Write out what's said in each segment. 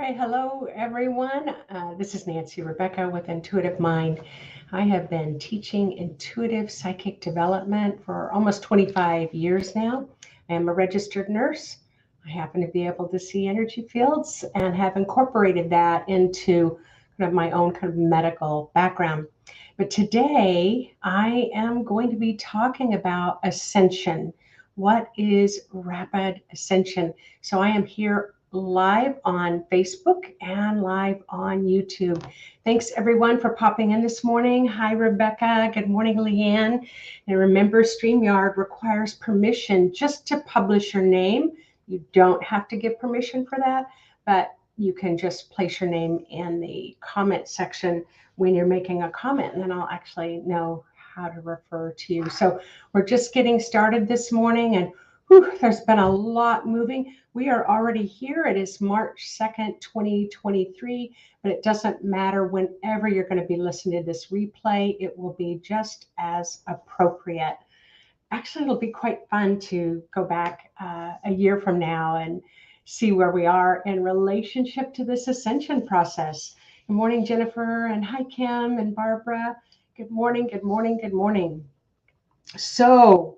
Hi, hello everyone. This is Nancy Rebecca with Intuitive Mind. I have been teaching intuitive psychic development for almost 25 years now. I am a registered nurse. I happen to be able to see energy fields and have incorporated that into kind of my own kind of medical background. But today I am going to be talking about ascension. What is rapid ascension? So I am here live on Facebook and live on YouTube. Thanks everyone for popping in this morning. Hi, Rebecca. Good morning, Leanne. And remember, StreamYard requires permission just to publish your name. You don't have to give permission for that, but you can just place your name in the comment section when you're making a comment, and then I'll actually know how to refer to you. So we're just getting started this morning, and there's been a lot moving. We are already here. It is March 2nd, 2023, but it doesn't matter whenever you're going to be listening to this replay. It will be just as appropriate. Actually, it'll be quite fun to go back a year from now and see where we are in relationship to this ascension process. Good morning, Jennifer, and hi, Kim and Barbara. Good morning, good morning, good morning. So,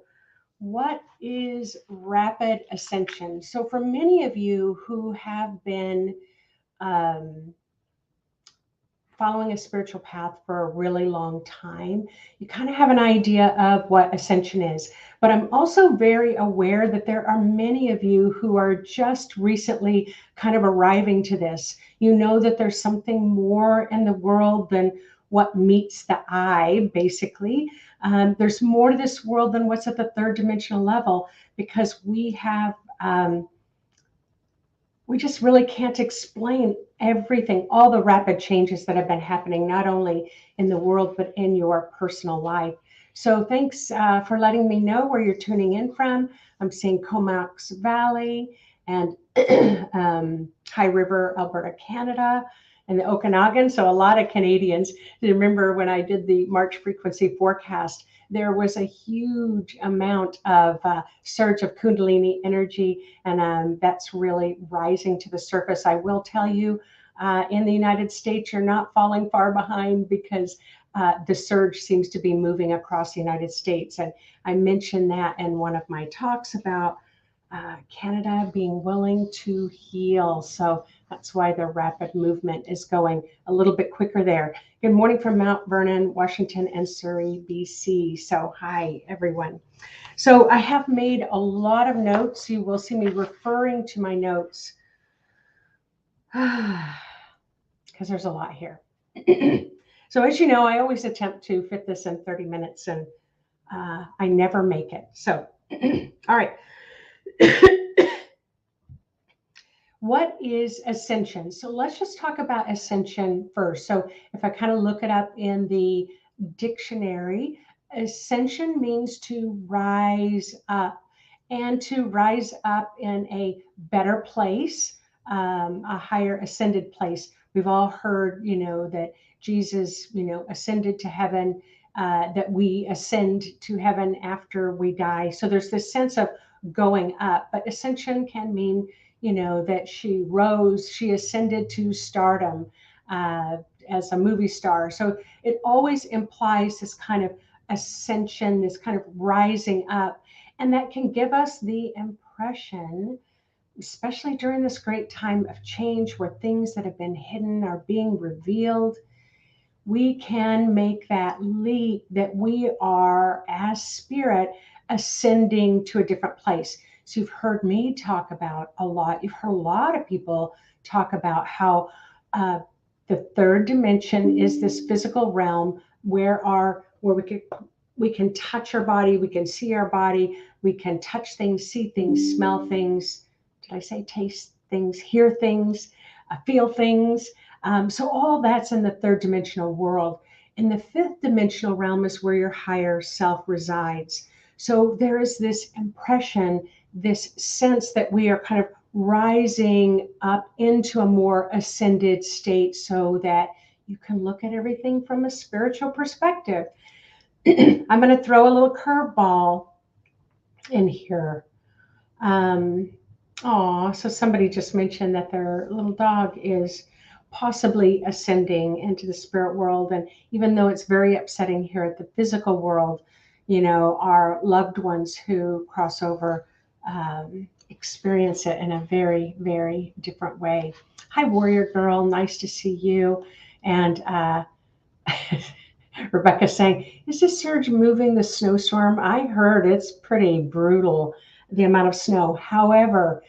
what is rapid ascension? So for many of you who have been following a spiritual path for a really long time, you kind of have an idea of what ascension is. But I'm also very aware that there are many of you who are just recently kind of arriving to this. You know that there's something more in the world than what meets the eye, basically. There's more to this world than what's at the third dimensional level, because we just really can't explain everything, all the rapid changes that have been happening, not only in the world, but in your personal life. So thanks for letting me know where you're tuning in from. I'm seeing Comox Valley and High River, Alberta, Canada, and the Okanagan. So a lot of Canadians. Remember when I did the March frequency forecast, there was a huge amount of surge of Kundalini energy, and that's really rising to the surface. I will tell you, in the United States, you're not falling far behind, because the surge seems to be moving across the United States. And I mentioned that in one of my talks about Canada being willing to heal. So that's why the rapid movement is going a little bit quicker there. Good morning from Mount Vernon, Washington, and Surrey, BC. So hi, everyone. So I have made a lot of notes. You will see me referring to my notes because there's a lot here. So as you know, I always attempt to fit this in 30 minutes, and I never make it. So, all right. What is ascension? So let's just talk about ascension first. So if I kind of look it up in the dictionary, ascension means to rise up, and to rise up in a better place, a higher ascended place. We've all heard, that Jesus, ascended to heaven, that we ascend to heaven after we die. So there's this sense of going up, but ascension can mean, that she rose, she ascended to stardom as a movie star. So it always implies this kind of ascension, this kind of rising up. And that can give us the impression, especially during this great time of change where things that have been hidden are being revealed, we can make that leap that we are, as spirit, ascending to a different place. So you've heard me talk about a lot. You've heard a lot of people talk about how the third dimension is this physical realm where we can touch our body, we can see our body, we can touch things, see things, smell things. Did I say taste things, hear things, feel things? So all that's in the third dimensional world. In the fifth dimensional realm is where your higher self resides. So there is this impression, this sense that we are kind of rising up into a more ascended state, so that you can look at everything from a spiritual perspective. I'm going to throw a little curveball in here. Oh, so somebody just mentioned that their little dog is possibly ascending into the spirit world. And even though it's very upsetting here at the physical world, our loved ones who cross over experience it in a very, very different way. Hi, Warrior Girl. Nice to see you. And Rebecca saying, is this surge moving the snowstorm? I heard it's pretty brutal, the amount of snow. However,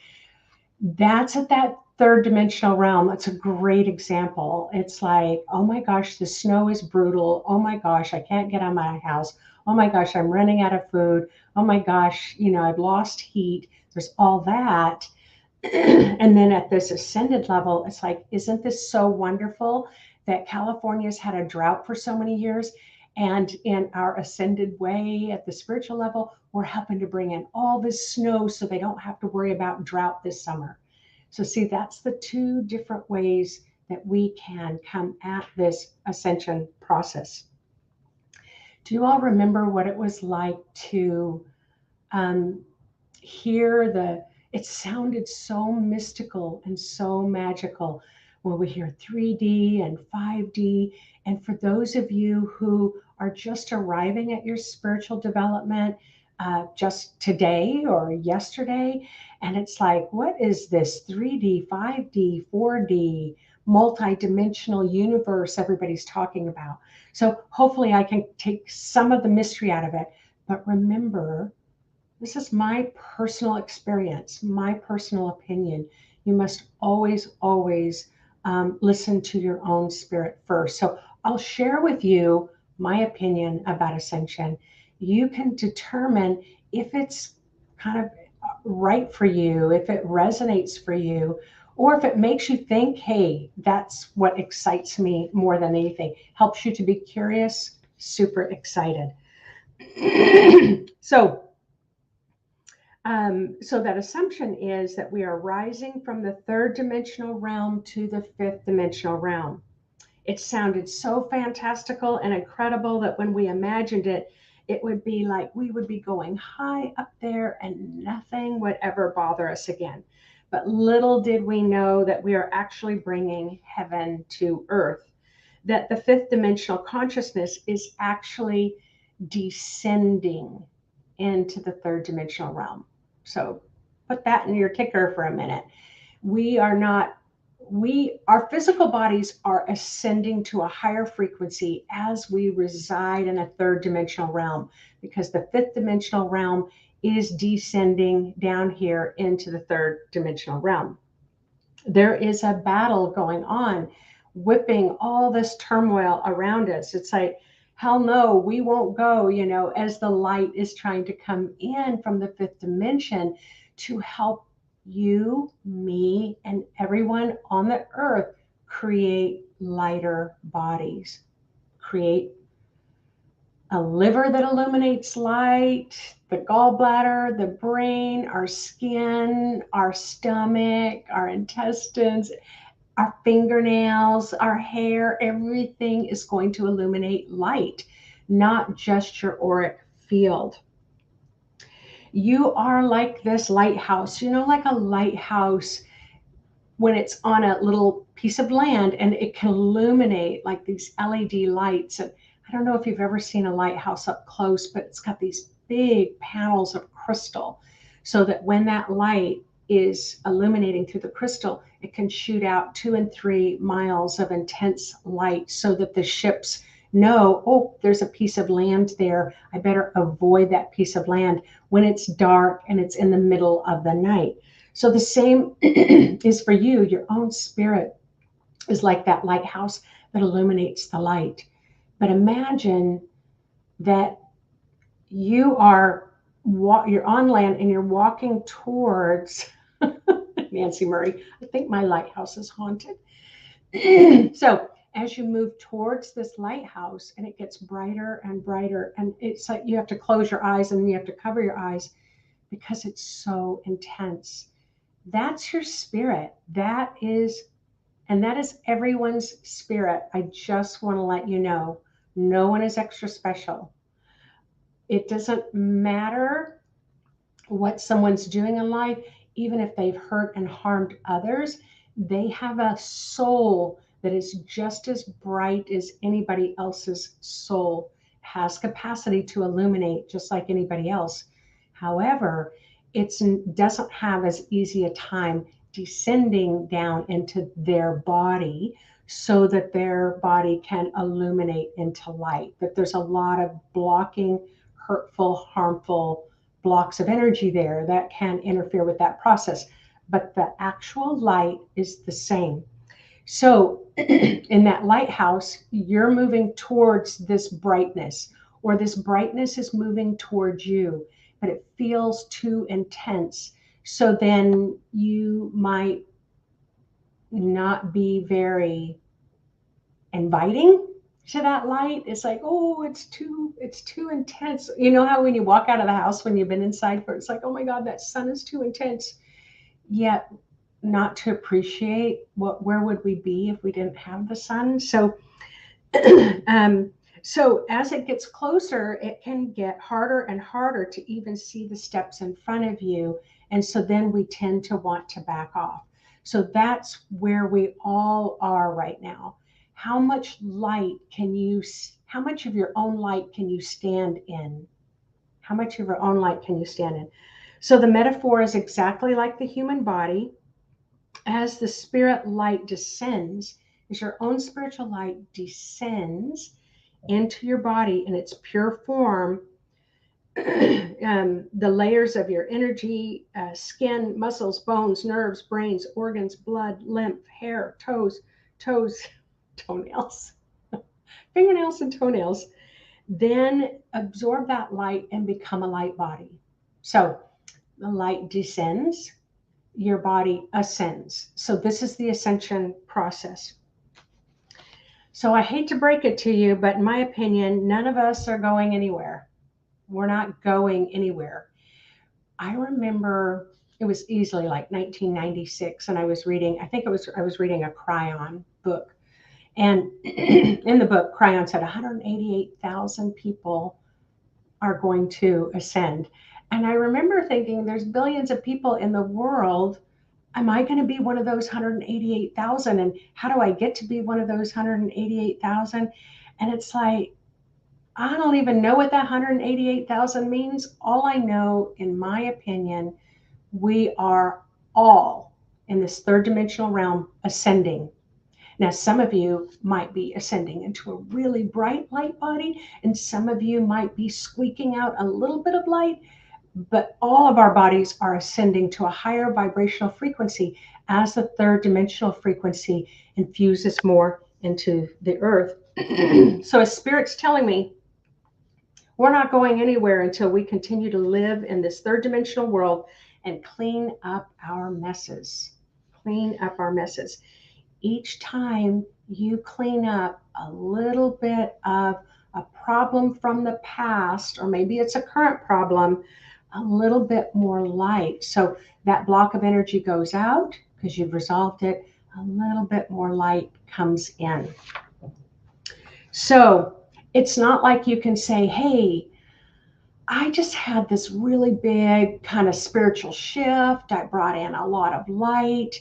that's at that third dimensional realm. That's a great example. It's like, oh my gosh, the snow is brutal. Oh my gosh, I can't get out of my house. Oh my gosh, I'm running out of food. Oh my gosh, I've lost heat. There's all that. And then at this ascended level, it's like, isn't this so wonderful that California's had a drought for so many years? And in our ascended way at the spiritual level, we're helping to bring in all this snow so they don't have to worry about drought this summer. So, see, that's the two different ways that we can come at this ascension process. Do you all remember what it was like to um, hear it sounded so mystical and so magical when we hear 3D and 5D. And for those of you who are just arriving at your spiritual development just today or yesterday, and it's like, what is this 3D, 5D, 4D, multi-dimensional universe everybody's talking about? So hopefully I can take some of the mystery out of it. But remember, this is my personal experience, my personal opinion. You must always, always listen to your own spirit first. So I'll share with you my opinion about ascension. You can determine if it's kind of right for you, if it resonates for you, or if it makes you think, hey, that's what excites me more than anything. Helps you to be curious, super excited. So that assumption is that we are rising from the third dimensional realm to the fifth dimensional realm. It sounded so fantastical and incredible that when we imagined it, it would be like we would be going high up there and nothing would ever bother us again. But little did we know that we are actually bringing heaven to earth, that the fifth dimensional consciousness is actually descending into the third dimensional realm. So put that in your ticker for a minute. We are not, our physical bodies are ascending to a higher frequency as we reside in a third dimensional realm, because the fifth dimensional realm is descending down here into the third dimensional realm. There is a battle going on, whipping all this turmoil around us. It's like, hell no, we won't go, as the light is trying to come in from the fifth dimension to help you, me, and everyone on the earth create lighter bodies, create a liver that illuminates light, the gallbladder, the brain, our skin, our stomach, our intestines, our fingernails, our hair, everything is going to illuminate light, not just your auric field. You are like this lighthouse, like a lighthouse when it's on a little piece of land and it can illuminate like these LED lights. And I don't know if you've ever seen a lighthouse up close, but it's got these big panels of crystal so that when that light is illuminating through the crystal, it can shoot out 2 and 3 miles of intense light so that the ships know, oh, there's a piece of land there. I better avoid that piece of land when it's dark and it's in the middle of the night. So the same is for you. Your own spirit is like that lighthouse that illuminates the light. But imagine that you're on land and you're walking towards Nancy Murray. I think my lighthouse is haunted. So as you move towards this lighthouse and it gets brighter and brighter, and it's like you have to close your eyes and then you have to cover your eyes because it's so intense. That's your spirit. That is everyone's spirit. I just want to let you know, no one is extra special. It doesn't matter what someone's doing in life. even if they've hurt and harmed others, they have a soul that is just as bright as anybody else's soul, has capacity to illuminate just like anybody else. However, it doesn't have as easy a time descending down into their body so that their body can illuminate into light. But there's a lot of blocking, hurtful, harmful blocks of energy there that can interfere with that process. But the actual light is the same. So in that lighthouse, you're moving towards this brightness, or this brightness is moving towards you, but it feels too intense. So then you might not be very inviting to that light. It's like, oh, it's too intense. You know how when you walk out of the house, when you've been inside for, it's like, oh my God, that sun is too intense. Yet not to appreciate where would we be if we didn't have the sun. So so as it gets closer, it can get harder and harder to even see the steps in front of you. And so then we tend to want to back off. So that's where we all are right now. How much light can you, how much of your own light can you stand in? How much of your own light can you stand in? So the metaphor is exactly like the human body. As the spirit light descends, as your own spiritual light descends into your body in its pure form, the layers of your energy, skin, muscles, bones, nerves, brains, organs, blood, lymph, hair, toenails, fingernails and toenails, then absorb that light and become a light body. So the light descends, your body ascends. So this is the ascension process. So I hate to break it to you, but in my opinion, none of us are going anywhere. We're not going anywhere. I remember it was easily like 1996, and I was reading, I was reading a Cryon book. And in the book, Cryon said 188,000 people are going to ascend. And I remember thinking, there's billions of people in the world. Am I going to be one of those 188,000? And how do I get to be one of those 188,000? And it's like, I don't even know what that 188,000 means. All I know, in my opinion, we are all in this third dimensional realm ascending. Now, some of you might be ascending into a really bright light body, and some of you might be squeaking out a little bit of light, but all of our bodies are ascending to a higher vibrational frequency as the third dimensional frequency infuses more into the earth. So a spirit's telling me we're not going anywhere until we continue to live in this third dimensional world and clean up our messes. Clean up our messes. Each time you clean up a little bit of a problem from the past, or maybe it's a current problem, a little bit more light. So that block of energy goes out because you've resolved it. A little bit more light comes in. So it's not like you can say, hey, I just had this really big kind of spiritual shift. I brought in a lot of light,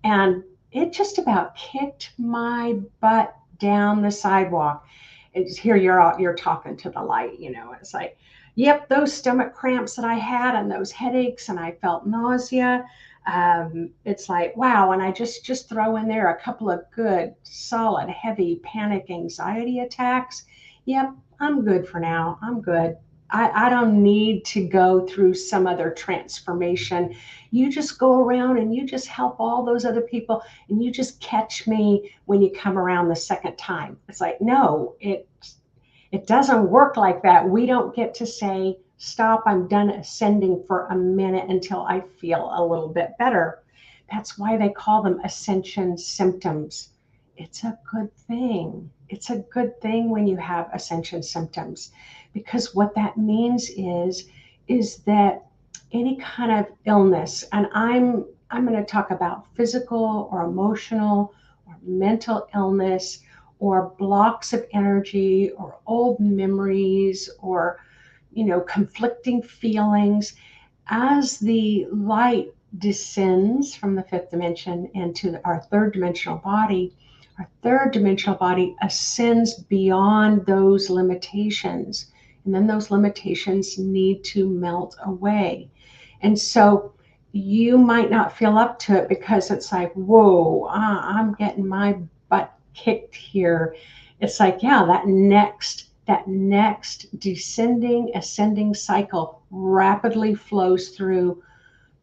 and it just about kicked my butt down the sidewalk. It's here you're talking to the light, you know. It's like, yep, those stomach cramps that I had and those headaches, and I felt nausea. It's like, wow. And I just throw in there a couple of good, solid, heavy panic anxiety attacks. Yep, I'm good for now. I'm good. I don't need to go through some other transformation. You just go around and you just help all those other people, and you just catch me when you come around the second time. It's like, no, it doesn't work like that. We don't get to say, stop, I'm done ascending for a minute until I feel a little bit better. That's why they call them ascension symptoms. It's a good thing. It's a good thing when you have ascension symptoms, because what that means is that any kind of illness, and I'm going to talk about physical or emotional or mental illness, or blocks of energy, or old memories, or conflicting feelings. As the light descends from the fifth dimension into our third dimensional body, our third dimensional body ascends beyond those limitations. And then those limitations need to melt away. And so you might not feel up to it because it's like, whoa, I'm getting my butt kicked here. It's like, yeah, that next descending, ascending cycle rapidly flows through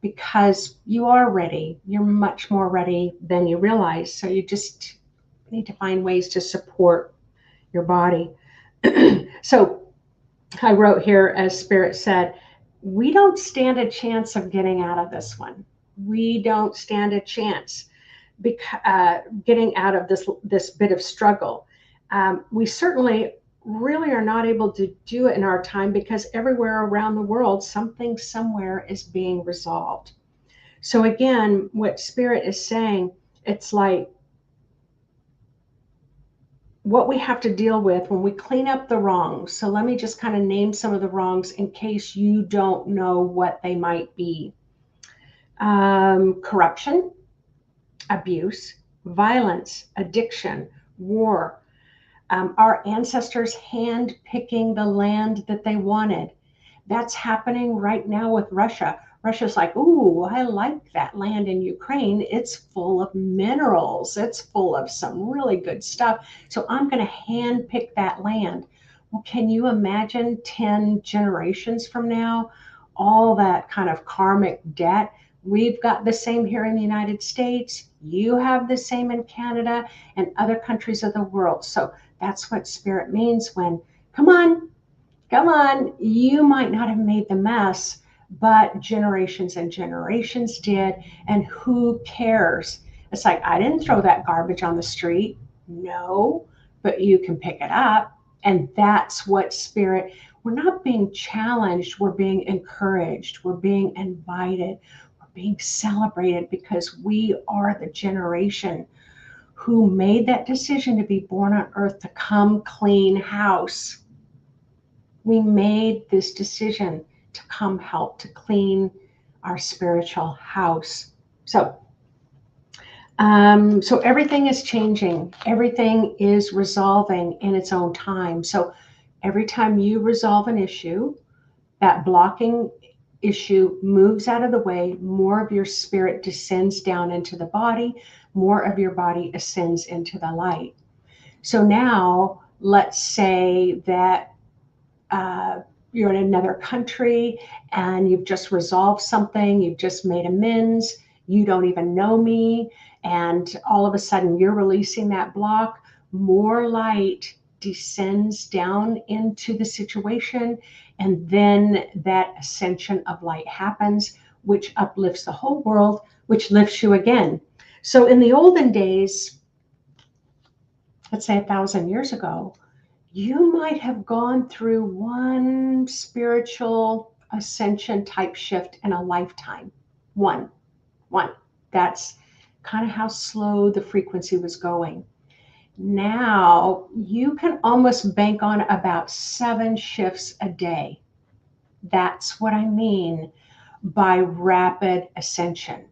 because you are ready. You're much more ready than you realize. So you just need to find ways to support your body. So I wrote here, as Spirit said, we don't stand a chance of getting out of this one. We don't stand a chance getting out of this bit of struggle. We certainly really are not able to do it in our time because everywhere around the world, something somewhere is being resolved. So again, what Spirit is saying, it's like what we have to deal with when we clean up the wrongs. So let me just kind of name some of the wrongs in case you don't know what they might be. Corruption, abuse, violence, addiction, war, our ancestors hand-picking the land that they wanted. That's happening right now with Russia. Russia's like, ooh, I like that land in Ukraine. It's full of minerals. It's full of some really good stuff. So I'm going to hand pick that land. Well, can you imagine 10 generations from now, all that kind of karmic debt? We've got the same here in the United States. You have the same in Canada and other countries of the world. So that's what Spirit means when, come on, you might not have made the mess, but generations and generations did. And who cares? It's like, I didn't throw that garbage on the street. No, but you can pick it up. And that's what Spirit, we're not being challenged, we're being encouraged, we're being invited, we're being celebrated because we are the generation who made that decision to be born on earth to come clean house. We made this decision to come help to clean our spiritual house. So everything is changing. Everything is resolving in its own time. So every time you resolve an issue, that blocking issue moves out of the way, more of your spirit descends down into the body, more of your body ascends into the light. So now let's say that you're in another country and you've just resolved something, you've just made amends, you don't even know me, and all of a sudden you're releasing that block, more light descends down into the situation, and then that ascension of light happens, which uplifts the whole world, which lifts you again. So in the olden days, let's say 1,000 years ago, you might have gone through one spiritual ascension type shift in a lifetime. One. That's kind of how slow the frequency was going. Now you can almost bank on about 7 shifts a day. That's what I mean by rapid ascension.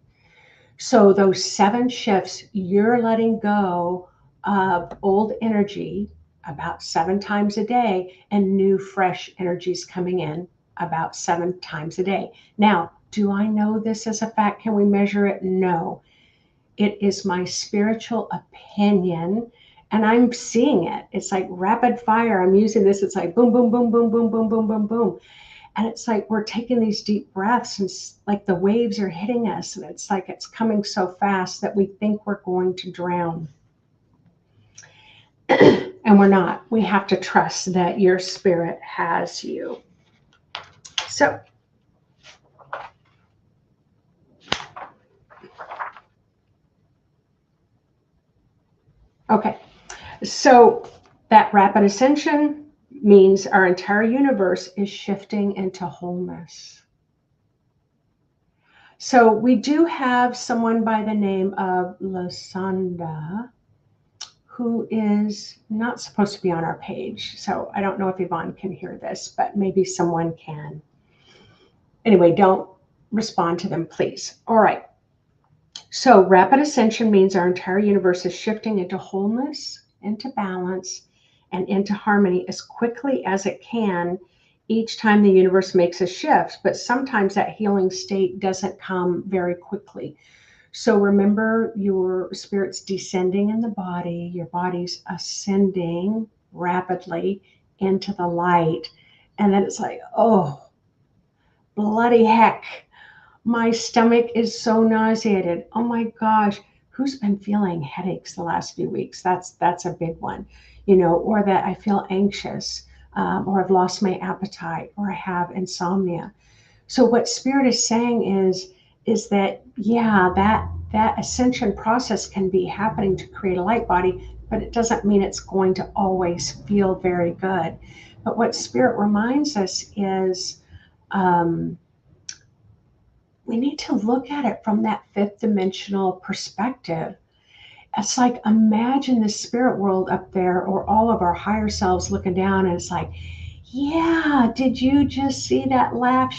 So those 7 shifts, you're letting go of old energy about 7 times a day, and new fresh energies coming in about 7 times a day. Now, do I know this as a fact? Can we measure it? No. It is my spiritual opinion, and I'm seeing it. It's like rapid fire. I'm using this. It's like boom, boom, boom, boom, boom, boom, boom, boom, boom. And it's like we're taking these deep breaths and like the waves are hitting us. And it's like it's coming so fast that we think we're going to drown. And we're not. We have to trust that your spirit has you. So, okay. So that rapid ascension means our entire universe is shifting into wholeness. So we do have someone by the name of Lasanda, who is not supposed to be on our page. So I don't know if Yvonne can hear this, but maybe someone can. Anyway, don't respond to them, please. All right. So rapid ascension means our entire universe is shifting into wholeness, into balance, and into harmony as quickly as it can each time the universe makes a shift. But sometimes that healing state doesn't come very quickly. So remember, your spirit's descending in the body, your body's ascending rapidly into the light. And then it's like, oh, bloody heck, my stomach is so nauseated. Oh my gosh, who's been feeling headaches the last few weeks? That's a big one, or that I feel anxious, or I've lost my appetite, or I have insomnia. So what spirit is saying is that, yeah, that ascension process can be happening to create a light body, but it doesn't mean it's going to always feel very good. But what spirit reminds us is, we need to look at it from that fifth dimensional perspective. It's like, imagine the spirit world up there, or all of our higher selves looking down, and it's like, yeah, did you just see that last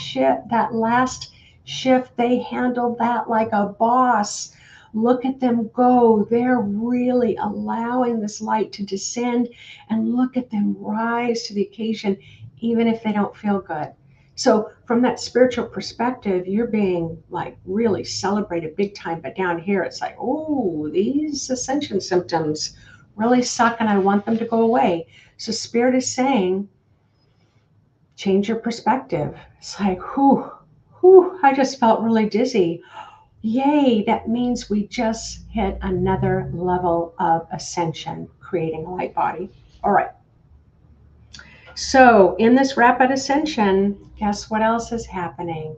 shift? They handled that like a boss. Look at them go. They're really allowing this light to descend, and look at them rise to the occasion, even if they don't feel good. So from that spiritual perspective, you're being like really celebrated big time. But down here, it's like, oh, these ascension symptoms really suck, and I want them to go away. So spirit is saying, change your perspective. It's like, whew, I just felt really dizzy. Yay, that means we just hit another level of ascension, creating a light body. All right. So in this rapid ascension, guess what else is happening?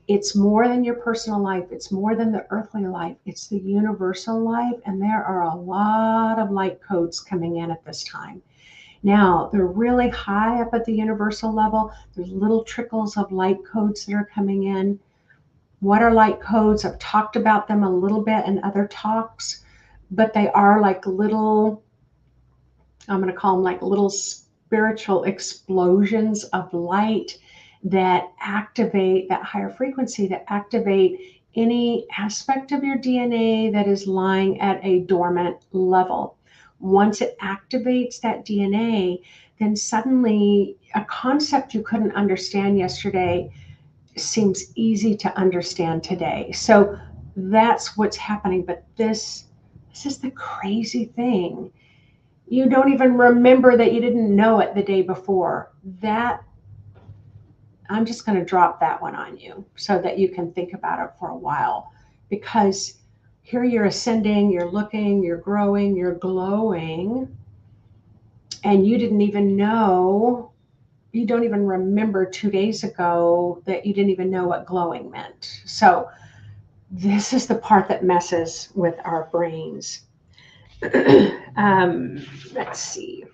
It's more than your personal life. It's more than the earthly life. It's the universal life. And there are a lot of light codes coming in at this time. Now, they're really high up at the universal level. There's little trickles of light codes that are coming in. What are light codes? I've talked about them a little bit in other talks, but they are like little, I'm going to call them like little spiritual explosions of light that activate that higher frequency, that activate any aspect of your DNA that is lying at a dormant level. Once it activates that DNA, then suddenly a concept you couldn't understand yesterday seems easy to understand today. So that's what's happening. But this is the crazy thing. You don't even remember that you didn't know it the day before. That, I'm just going to drop that one on you so that you can think about it for a while, because here you're ascending, you're looking, you're growing, you're glowing, and you didn't even know, you don't even remember 2 days ago that you didn't even know what glowing meant. So this is the part that messes with our brains. Let's see.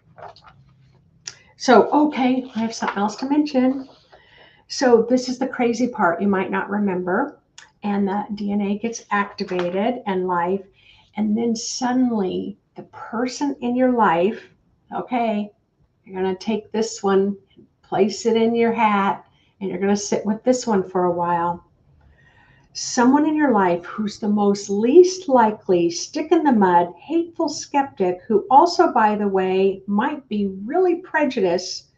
So, okay, I have something else to mention. So this is the crazy part you might not remember. And the DNA gets activated and life. And then suddenly the person in your life, okay, you're going to take this one, place it in your hat, and you're going to sit with this one for a while. Someone in your life who's the most least likely stick in the mud, hateful skeptic, who also, by the way, might be really prejudiced,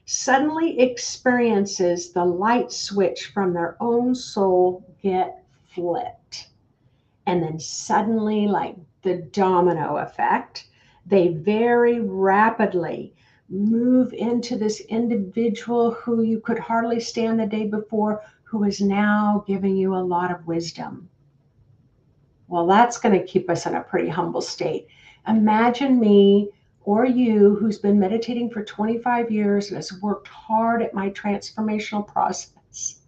suddenly experiences the light switch from their own soul get flipped. And then suddenly, like the domino effect, they very rapidly move into this individual who you could hardly stand the day before, who is now giving you a lot of wisdom. Well, that's going to keep us in a pretty humble state. Imagine me or you, who's been meditating for 25 years and has worked hard at my transformational process.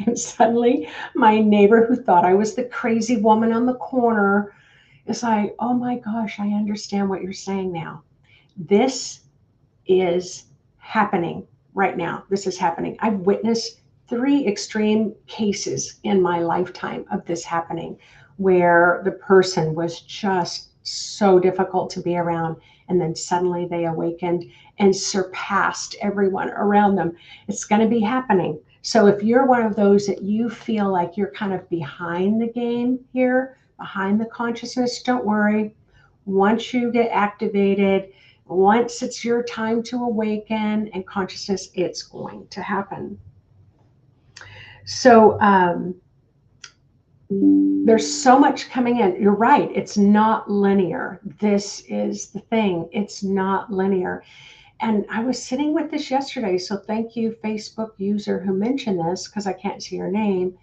And suddenly my neighbor, who thought I was the crazy woman on the corner, is like, oh my gosh, I understand what you're saying now. This is happening right now. This is happening. I've witnessed 3 extreme cases in my lifetime of this happening, where the person was just so difficult to be around, and then suddenly they awakened and surpassed everyone around them. It's going to be happening. So if you're one of those that you feel like you're kind of behind the game here, behind the consciousness, don't worry. Once you get activated, once it's your time to awaken and consciousness, it's going to happen. So there's so much coming in. You're right. It's not linear. This is the thing. It's not linear. And I was sitting with this yesterday. So thank you, Facebook user who mentioned this, because I can't see your name.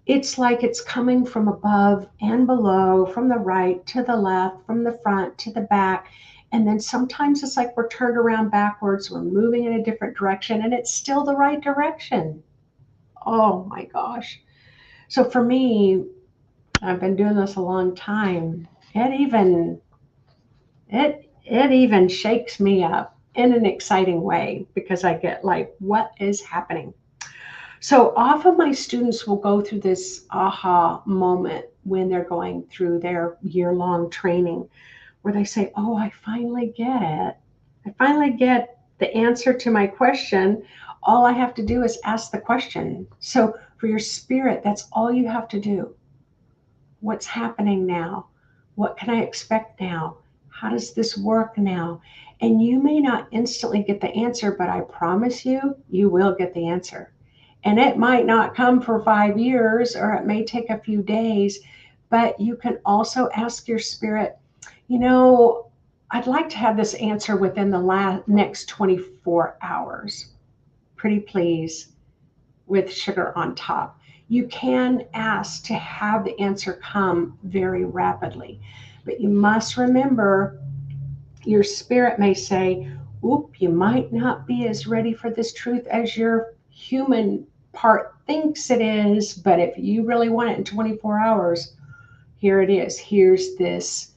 It's like it's coming from above and below, from the right to the left, from the front to the back. And then sometimes it's like we're turned around backwards, we're moving in a different direction, and it's still the right direction. Oh my gosh. So for me, I've been doing this a long time. It even shakes me up in an exciting way because I get like, what is happening? So often my students will go through this aha moment when they're going through their year-long training where they say, oh, I finally get it. I finally get the answer to my question. All I have to do is ask the question. So for your spirit, that's all you have to do. What's happening now? What can I expect now? How does this work now? And you may not instantly get the answer, but I promise you, you will get the answer. And it might not come for 5 years, or it may take a few days, but you can also ask your spirit, I'd like to have this answer within the next 24 hours. Pretty please, with sugar on top. You can ask to have the answer come very rapidly, but you must remember your spirit may say, oop, you might not be as ready for this truth as your human part thinks it is, but if you really want it in 24 hours, here it is. Here's this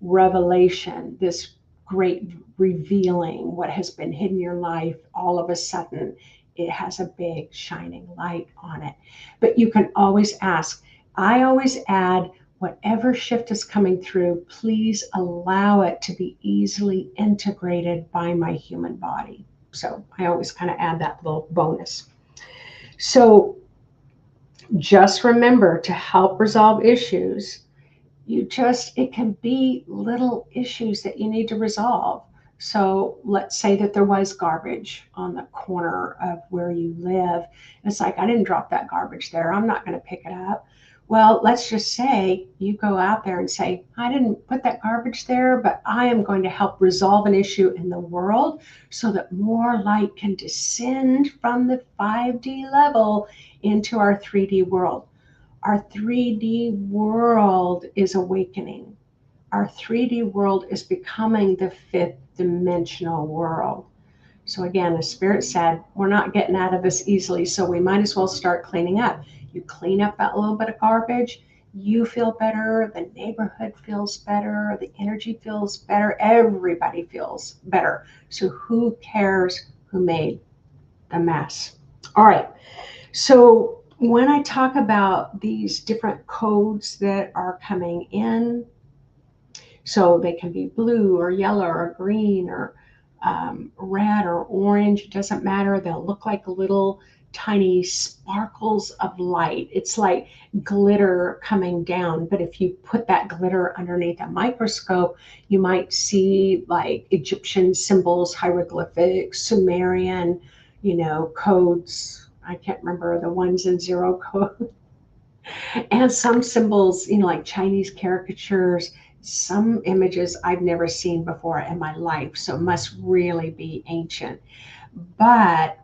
revelation, this great revealing what has been hidden in your life. All of a sudden, it has a big shining light on it. But you can always ask. I always add, whatever shift is coming through, please allow it to be easily integrated by my human body. So I always kind of add that little bonus. So just remember, to help resolve issues, it can be little issues that you need to resolve. So let's say that there was garbage on the corner of where you live. And it's like, I didn't drop that garbage there. I'm not going to pick it up. Well, let's just say you go out there and say, I didn't put that garbage there, but I am going to help resolve an issue in the world so that more light can descend from the 5D level into our 3D world. Our 3D world is awakening. Our 3D world is becoming the fifth dimensional world. So again, the spirit said, we're not getting out of this easily, so we might as well start cleaning up. You clean up that little bit of garbage, you feel better, the neighborhood feels better, the energy feels better, everybody feels better. So who cares who made the mess? All right, so when I talk about these different codes that are coming in, so they can be blue or yellow or green or red or orange, it doesn't matter. They'll look like little tiny sparkles of light. It's like glitter coming down, but if you put that glitter underneath a microscope, you might see like Egyptian symbols, hieroglyphics, Sumerian, codes. I can't remember the ones in zero code. And some symbols, like Chinese caricatures, some images I've never seen before in my life, so it must really be ancient. But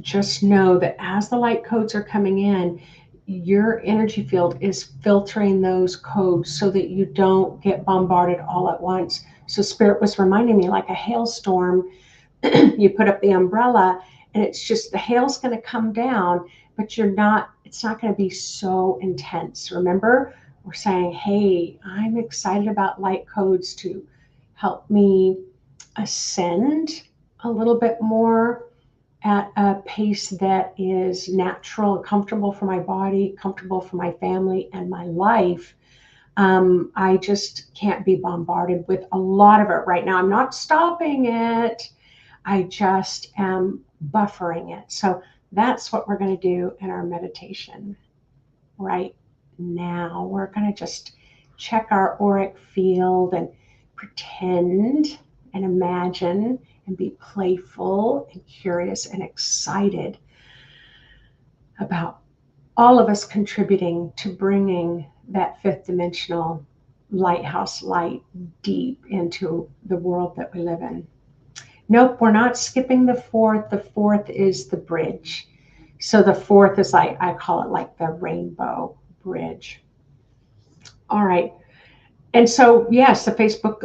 just know that as the light codes are coming in, your energy field is filtering those codes so that you don't get bombarded all at once. So Spirit was reminding me, like a hailstorm, you put up the umbrella and it's just the hail's going to come down, but it's not going to be so intense. Remember, we're saying, hey, I'm excited about light codes to help me ascend a little bit more at a pace that is natural, comfortable for my body, comfortable for my family and my life. I just can't be bombarded with a lot of it right now. I'm not stopping it. I just am buffering it. So that's what we're going to do in our meditation right now. We're going to just check our auric field and pretend and imagine and be playful and curious and excited about all of us contributing to bringing that fifth dimensional lighthouse light deep into the world that we live in. Nope, we're not skipping the fourth. The fourth is the bridge. So the fourth is like, I call it like the rainbow bridge. All right. And so, yes, the Facebook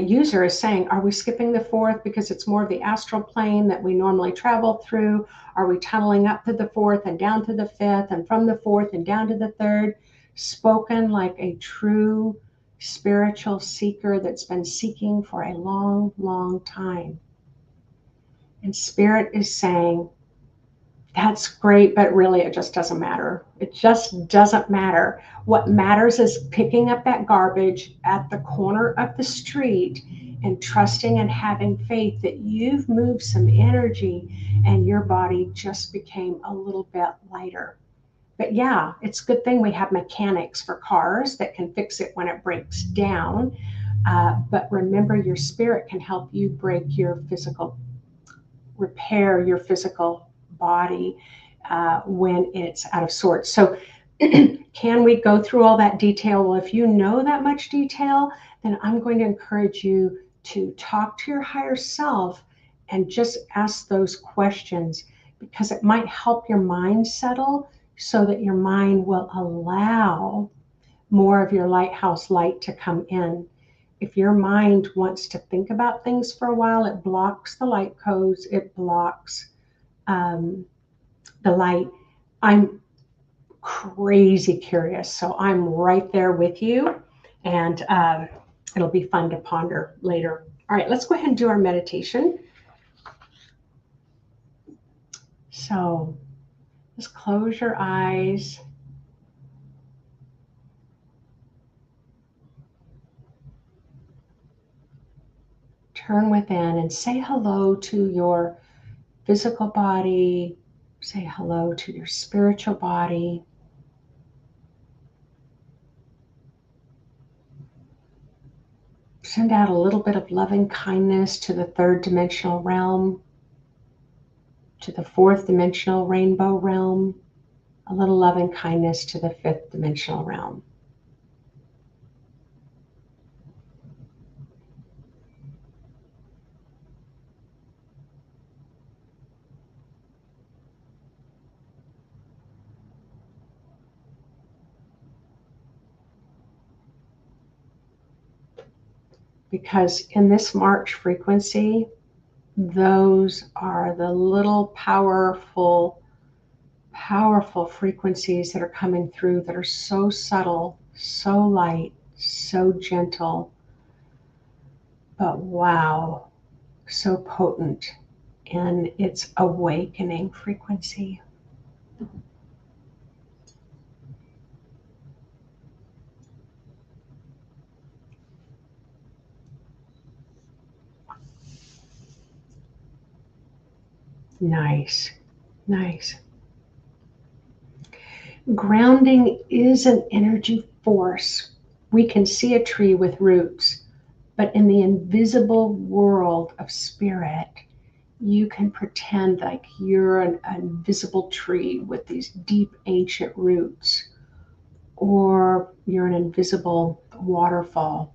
user is saying, are we skipping the fourth because it's more of the astral plane that we normally travel through? Are we tunneling up to the fourth and down to the fifth and from the fourth and down to the third? Spoken like a true spiritual seeker that's been seeking for a long, long time. And Spirit is saying, that's great, but really it just doesn't matter. It just doesn't matter. What matters is picking up that garbage at the corner of the street and trusting and having faith that you've moved some energy and your body just became a little bit lighter. But yeah, it's a good thing we have mechanics for cars that can fix it when it breaks down. But remember, your spirit can help you repair your physical body when it's out of sorts. So can we go through all that detail? Well, if you know that much detail, then I'm going to encourage you to talk to your higher self and just ask those questions, because it might help your mind settle so that your mind will allow more of your lighthouse light to come in. If your mind wants to think about things for a while, it blocks the light codes, it blocks the light. I'm crazy curious, so I'm right there with you, and it'll be fun to ponder later. All right, let's go ahead and do our meditation. So just close your eyes. Turn within and say hello to your physical body. Say hello to your spiritual body. Send out a little bit of loving kindness to the third dimensional realm, to the fourth dimensional rainbow realm, a little loving kindness to the fifth dimensional realm. Because in this March frequency, those are the little powerful frequencies that are coming through that are so subtle, so light, so gentle, but wow, so potent in its awakening frequency. Nice, nice. Grounding is an energy force. We can see a tree with roots, but in the invisible world of spirit, you can pretend like you're an invisible tree with these deep ancient roots, or you're an invisible waterfall,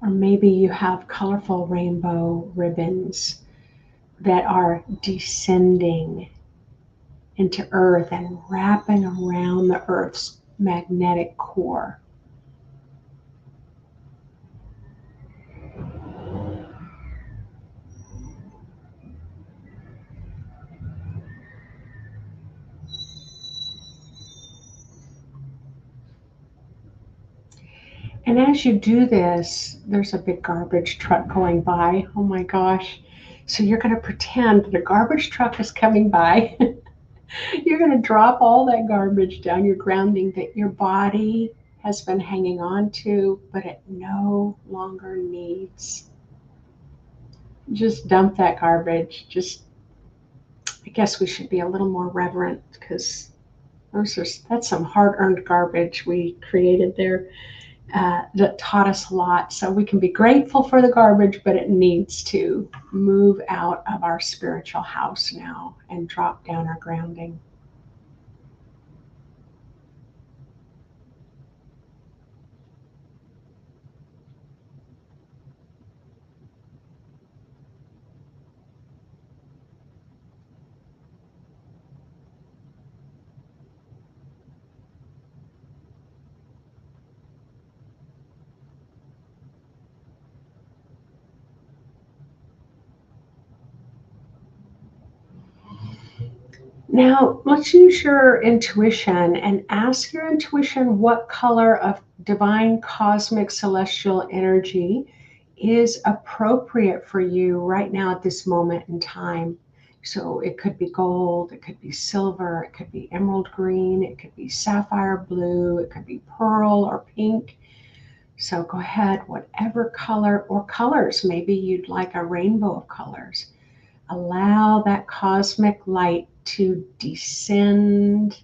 or maybe you have colorful rainbow ribbons that are descending into earth and wrapping around the earth's magnetic core. And as you do this, there's a big garbage truck going by. Oh my gosh. So you're going to pretend that a garbage truck is coming by. You're going to drop all that garbage down. You're grounding that your body has been hanging on to, but it no longer needs. Just dump that garbage. Just, I guess we should be a little more reverent because that's some hard-earned garbage we created there that taught us a lot. So we can be grateful for the garbage, but it needs to move out of our spiritual house now and drop down our grounding. Now, let's use your intuition and ask your intuition what color of divine cosmic celestial energy is appropriate for you right now at this moment in time. So it could be gold, it could be silver, it could be emerald green, it could be sapphire blue, it could be pearl or pink. So go ahead, whatever color or colors, maybe you'd like a rainbow of colors. Allow that cosmic light to descend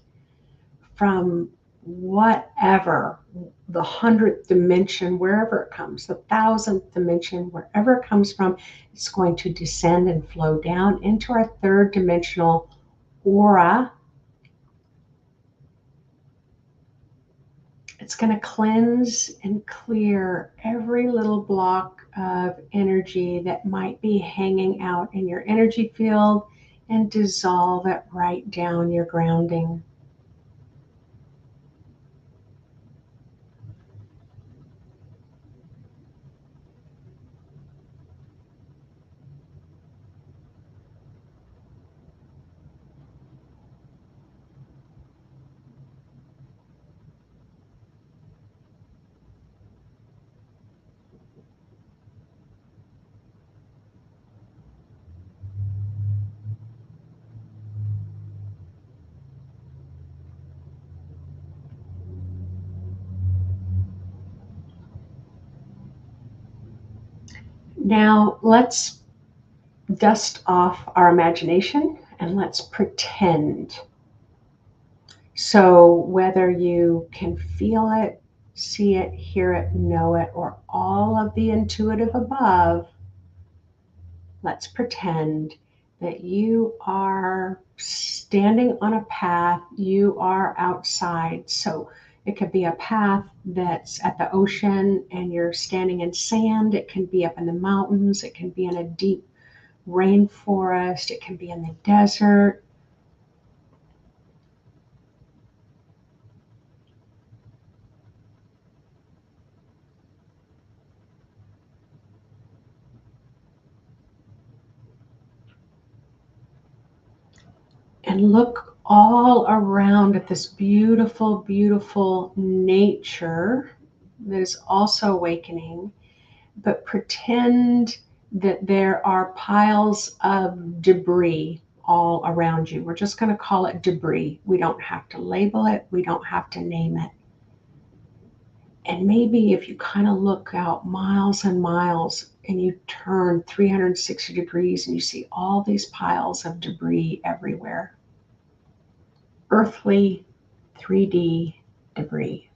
from whatever, the 100th dimension, wherever it comes, the 1,000th dimension, wherever it comes from, it's going to descend and flow down into our third dimensional aura. It's going to cleanse and clear every little block of energy that might be hanging out in your energy field and dissolve it right down your grounding. Now let's dust off our imagination and let's pretend. So, whether you can feel it, see it, hear it, know it, or all of the intuitive above, let's pretend that you are standing on a path, you are outside. So, it could be a path that's at the ocean and you're standing in sand. It can be up in the mountains. It can be in a deep rainforest. It can be in the desert. And look all around at this beautiful, beautiful nature that is also awakening, but pretend that there are piles of debris all around you. We're just going to call it debris. We don't have to label it, we don't have to name it. And maybe if you kind of look out miles and miles and you turn 360 degrees and you see all these piles of debris everywhere, earthly 3D debris.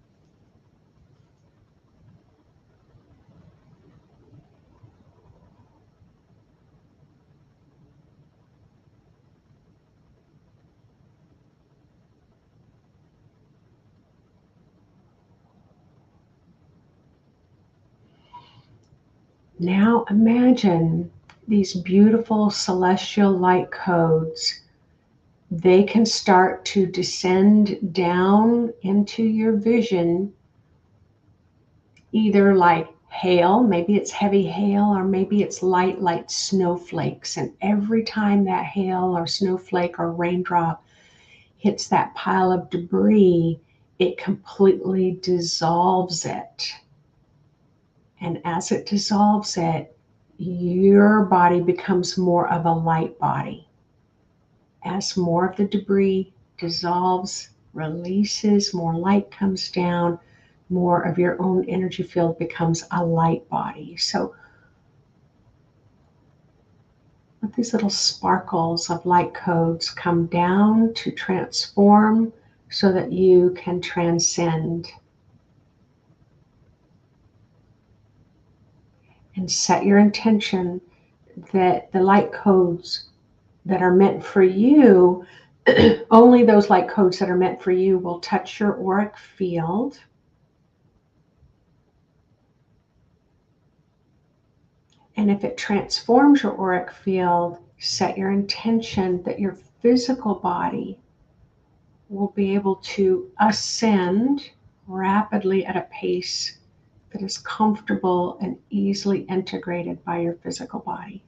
Now imagine these beautiful celestial light codes. They can start to descend down into your vision, either like hail, maybe it's heavy hail, or maybe it's light, light snowflakes. And every time that hail or snowflake or raindrop hits that pile of debris, it completely dissolves it. And as it dissolves it, your body becomes more of a light body. As more of the debris dissolves, releases, more light comes down, more of your own energy field becomes a light body. So Let these little sparkles of light codes come down to transform so that you can transcend. And set your intention that the light codes that are meant for you, only those light codes that are meant for you will touch your auric field. And if it transforms your auric field, set your intention that your physical body will be able to ascend rapidly at a pace that is comfortable and easily integrated by your physical body.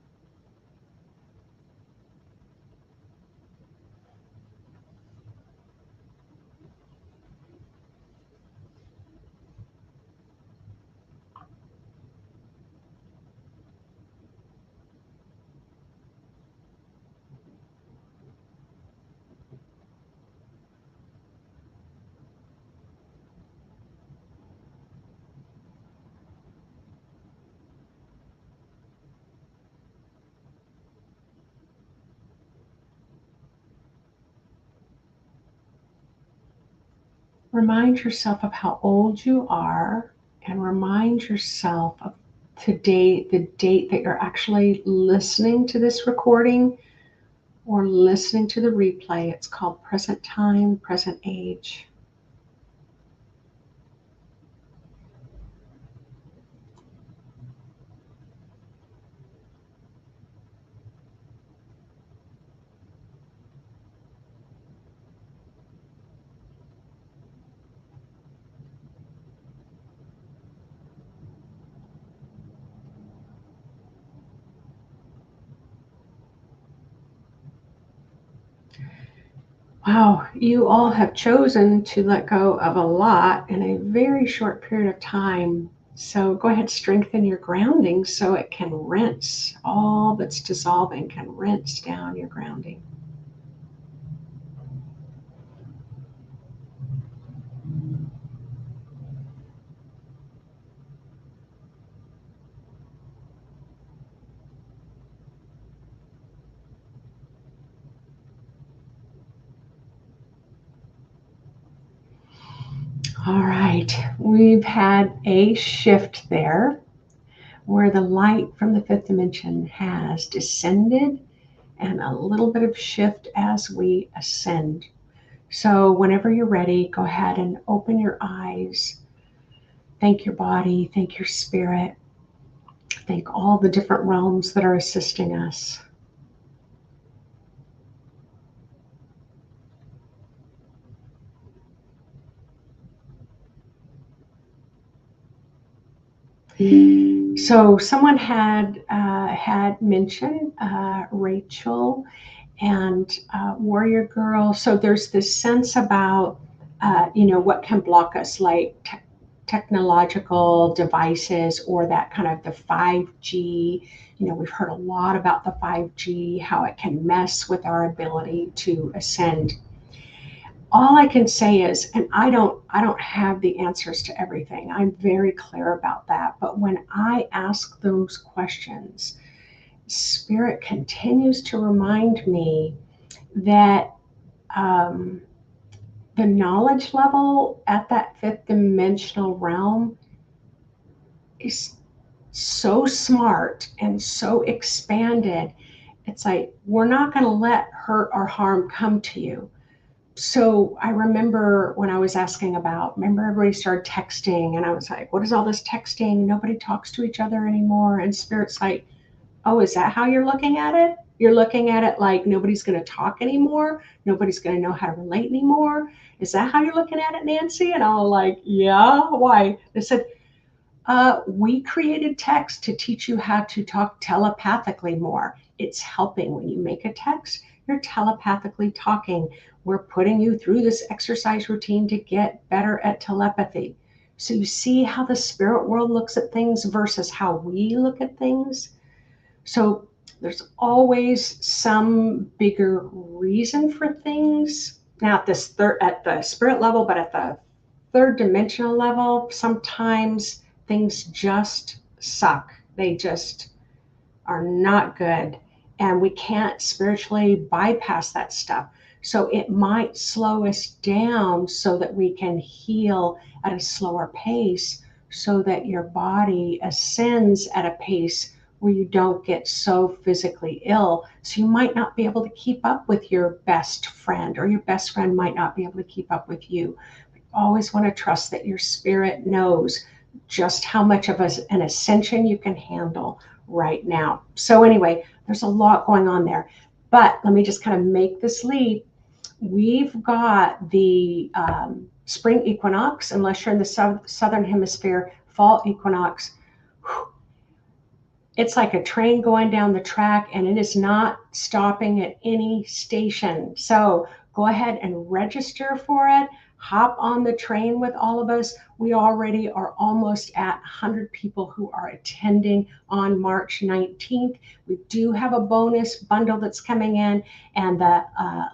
Remind yourself of how old you are, and remind yourself of today, the date that you're actually listening to this recording or listening to the replay. It's called present time, present age. Wow, you all have chosen to let go of a lot in a very short period of time. So go ahead, strengthen your grounding so it can rinse. All that's dissolving can rinse down your grounding. All right, we've had a shift there where the light from the fifth dimension has descended, and a little bit of shift as we ascend. So whenever you're ready, go ahead and open your eyes. Thank your body, thank your spirit, thank all the different realms that are assisting us. So someone had mentioned Rachel and Warrior Girl. So there's this sense about what can block us, like technological devices or that kind of the 5G. We've heard a lot about the 5G, how it can mess with our ability to ascend. All I can say is, and I don't have the answers to everything. I'm very clear about that. But when I ask those questions, Spirit continues to remind me that um, the knowledge level at that fifth dimensional realm is so smart and so expanded. It's like, we're not going to let hurt or harm come to you. So I remember when I was asking about, remember everybody started texting, and I was like, what is all this texting? Nobody talks to each other anymore. And Spirit's like, oh, is that how you're looking at it? You're looking at it like nobody's going to talk anymore. Nobody's going to know how to relate anymore. Is that how you're looking at it, Nancy? And I was like, yeah, why? They said, we created text to teach you how to talk telepathically more. It's helping when you make a text, you're telepathically talking. We're putting you through this exercise routine to get better at telepathy. So you see how the spirit world looks at things versus how we look at things. So there's always some bigger reason for things. Now at the spirit level, but at the third dimensional level, sometimes things just suck. They just are not good. and we can't spiritually bypass that stuff. So it might slow us down so that we can heal at a slower pace, so that your body ascends at a pace where you don't get so physically ill. So you might not be able to keep up with your best friend, or your best friend might not be able to keep up with you. You always want to trust that your spirit knows just how much of an ascension you can handle right now. So anyway, there's a lot going on there. But let me just kind of make this leap. We've got the spring equinox, unless you're in the southern hemisphere, fall equinox. It's like a train going down the track, and it is not stopping at any station. So go ahead and register for it. Hop on the train with all of us. We already are almost at 100 people who are attending on March 19th. We do have a bonus bundle that's coming in, and the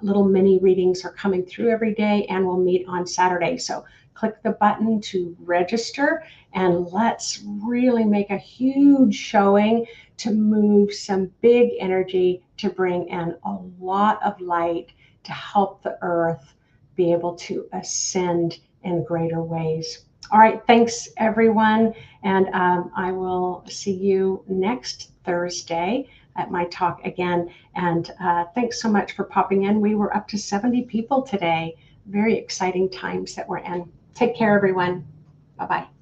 little mini readings are coming through every day, and we'll meet on Saturday. So click the button to register, and let's really make a huge showing to move some big energy to bring in a lot of light to help the earth be able to ascend in greater ways. All right, thanks everyone, and I will see you next Thursday at my talk again. And thanks so much for popping in. We were up to 70 people today. Very exciting times that we're in. Take care, everyone. Bye-bye.